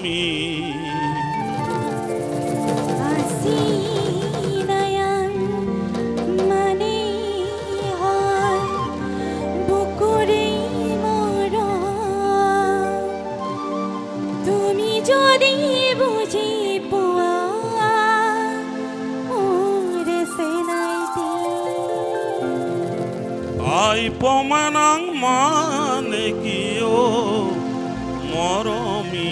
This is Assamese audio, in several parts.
মৰমী আই পমানাং মানে কিয় মৰমী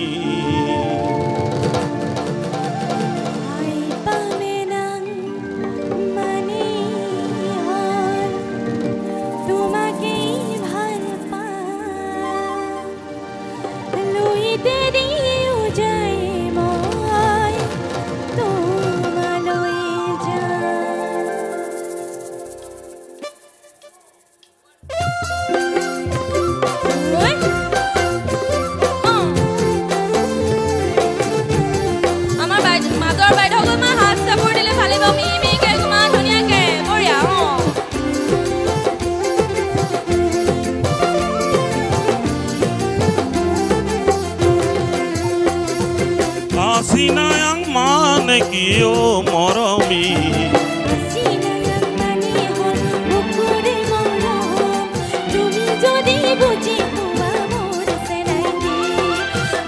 Asinayang mane kiyo moromi Asinayang mane hon bukure morom Tumi jodi buji kuwa mor senaiti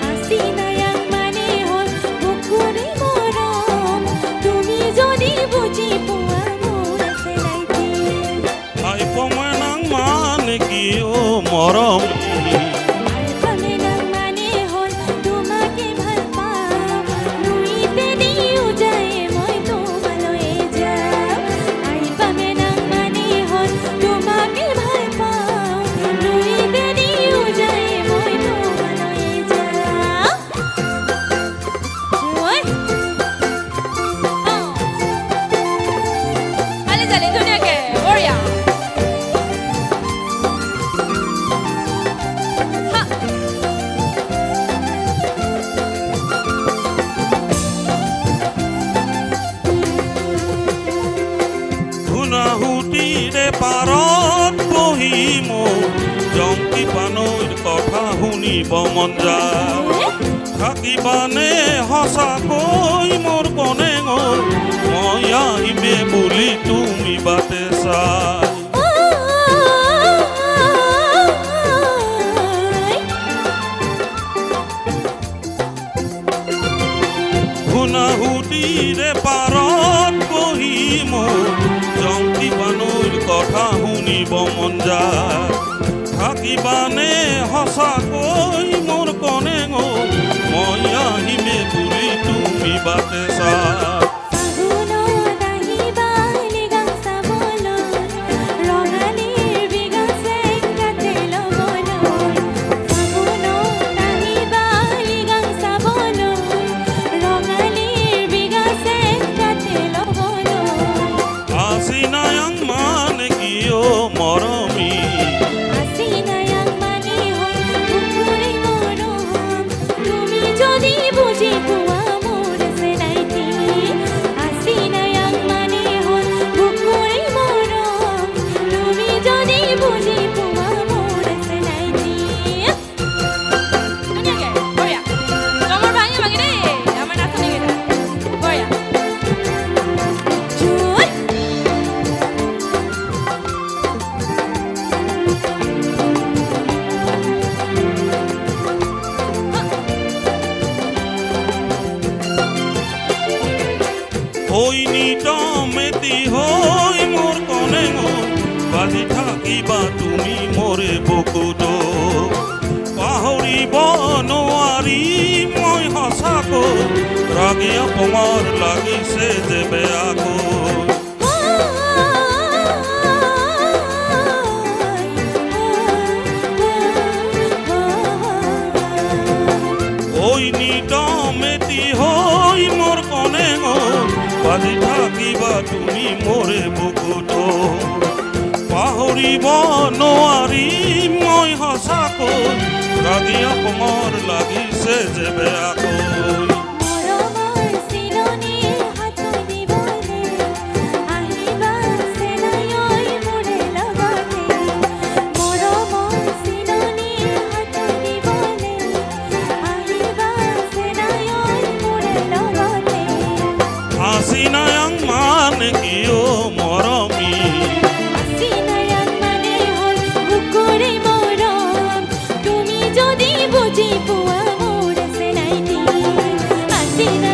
Asinayang mane hon bukure morom Tumi jodi buji kuwa mor senaiti Ay pomanang mane kiyo moromi পাৰত বহি মোৰ জংকি পানৈৰ কথা শুনিব মন যায় থাকিবানে সঁচাকৈ মোৰ কনে গ'ল মই আহিমে বুলি তুমি বাটে চাই শুনাহুতিৰে পাৰত বহি মোৰ জংকি পানৈৰ কথা শুনিব মন যায় থাকিবানে সঁচাকৈ মোৰ কনে গ'ল মই আহিমে বুলি তুমি বাটে চাই Hoy ni tometi hoy mor konengo bazi থাকিবা তুমি মোরে বকুটো পাহৰিব নোৱাৰি মই সঁচাকৈ ৰাগি অপমাৰ লাগিছে যে বেয়াকৈ ওই নি টমেটি হই মোৰ কনেগো বাজি থাকিবা তুমি মোৰে বুকুটো পাহৰিব নোৱাৰি মই সঁচাকৈ ৰাগি অপমাৰ লাগিছে যে বেয়াকৈ চিনায়াং